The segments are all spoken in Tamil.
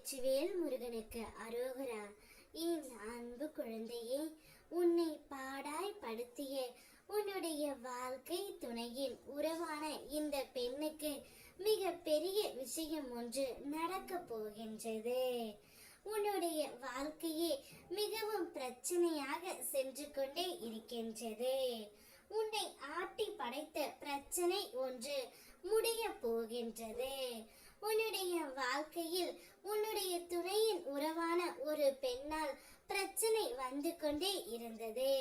வெற்றிவேல் முருகனுக்கு அரோகரா. என் அன்பு குழந்தையே, உன்னை பாடாய் படுத்திய உன்னுடைய வாழ்க்கை துணையின் உறவான இந்த பெண்ணுக்கு மிக பெரிய விஷயம் ஒன்று நடக்க போகின்றது. உன்னுடைய வாழ்க்கையே மிகவும் பிரச்சனையாக சென்று கொண்டே இருக்கின்றது. உன்னை ஆட்டி படைத்த பிரச்சனை ஒன்று முடிய போகின்றது. உன்னுடைய வாழ்க்கையில் உன்னுடைய துணையின் உறவான ஒரு பெண்ணால் பிரச்சனை வந்து கொண்டே இருந்தது.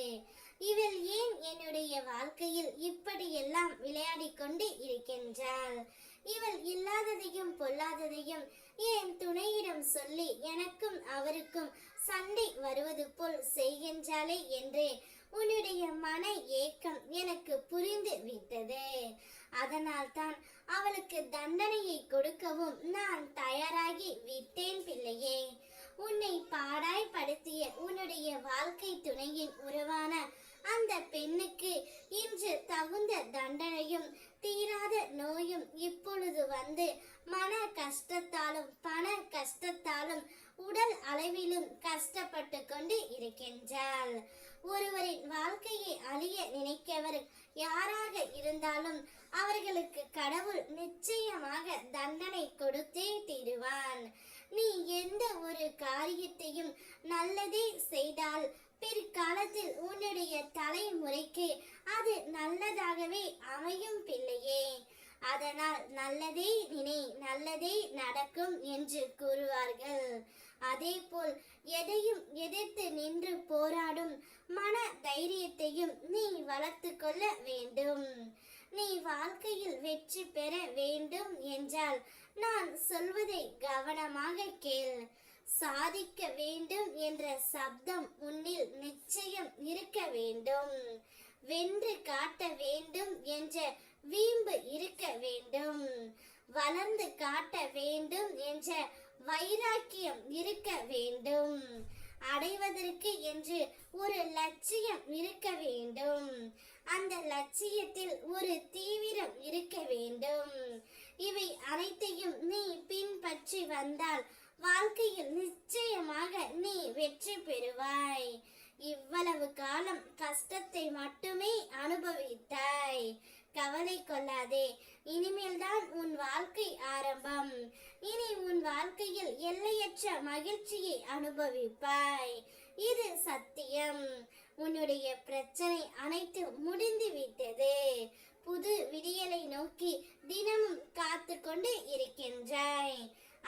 இவள் ஏன் என்னுடைய வாழ்க்கையில் இப்படியெல்லாம் விளையாடி கொண்டு இருக்கின்றாள்? இவள் இல்லாததையும் பொல்லாததையும் என் துணையிடம் சொல்லி எனக்கும் அவருக்கும் சண்டை வருவது போல் செய்கின்றாளே என்று உன்னுடைய மன ஏக்கம் எனக்கு புரிந்து விட்டது. அதனால் தான் அவளுக்கு தண்டனையை கொடுக்கவும் நான் தயாராகி விட்டேன் பிள்ளையே. உன்னை பாடாய் படுத்திய உன்னுடைய வாழ்க்கை துணையின் உறவான அந்த பெண்ணுக்கு இன்று தகுந்த தண்டனையும் தீராத நோயும் இப்பொழுது வந்து மன கஷ்டத்தாலும் பண கஷ்டத்தாலும் உடல் அளவிலும் கஷ்டப்பட்டு கொண்டு இருக்கின்றாள். ஒருவரின் வாழ்க்கையை அழிய நினைக்கவர் யாராக இருந்தாலும் அவர்களுக்கு கடவுள் நிச்சயமாக தண்டனை கொடுத்தே தீருவான். நீ எந்த ஒரு காரியத்தையும் நல்லதே செய்தால் பிற்காலத்தில் உன்னுடைய தலைமுறைக்கு அது நல்லதாகவே அமையும் பிள்ளையே. அதனால் நல்லதே நினை, நல்லதே நடக்கும் என்று கூறுவார்கள். அதே போல் எதையும் எதிர்த்து நின்று போராடும் மன தைரியத்தையும் நீ வளர்த்து கொள்ள வேண்டும். நீ வாழ்க்கையில் வெற்றி பெற வேண்டும் என்றால் நான் சொல்வதை கவனமாக கேள். சாதிக்க வேண்டும் என்ற சப்தம் உன்னில் நிச்சயம் இருக்க வேண்டும். வென்று காட்ட வேண்டும் என்ற வீம்பு இருக்க வேண்டும். வளர்ந்து காட்ட வேண்டும் என்ற வைராக்கியம் இருக்க வேண்டும். அடைவதற்கு என்று ஒரு லட்சியம் இருக்க வேண்டும். அந்த லட்சியத்தில் ஒரு தீவிரம் இருக்க வேண்டும். இவை அனைத்தையும் நீ பின்பற்றி வந்தால் வாழ்க்கையில் நிச்சயமாக நீ வெற்றி பெறுவாய். இவ்வளவு காலம் கஷ்டத்தை மட்டுமே அனுபவித்தாய். கவலை கொள்ளாதே, இனிமேல் தான் உன் வாழ்க்கை ஆரம்பம். இனி உன் வாழ்க்கையில் எல்லையற்ற மகிழ்ச்சியை அனுபவிப்பாய். இது சத்தியம். உன்னுடைய பிரச்சனை அனைத்து முடிந்து விட்டது. புது விடியலை நோக்கி தினமும் காத்து கொண்டு இருக்கின்றாய்.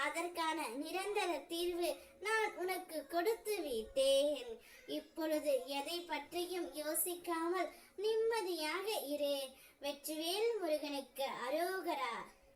அதற்கான நிரந்தர தீர்வு நான் உனக்கு கொடுத்து விட்டேன். இப்பொழுது எதை பற்றியும் யோசிக்காமல் நிம்மதியாக இரு. வெற்றிவேல்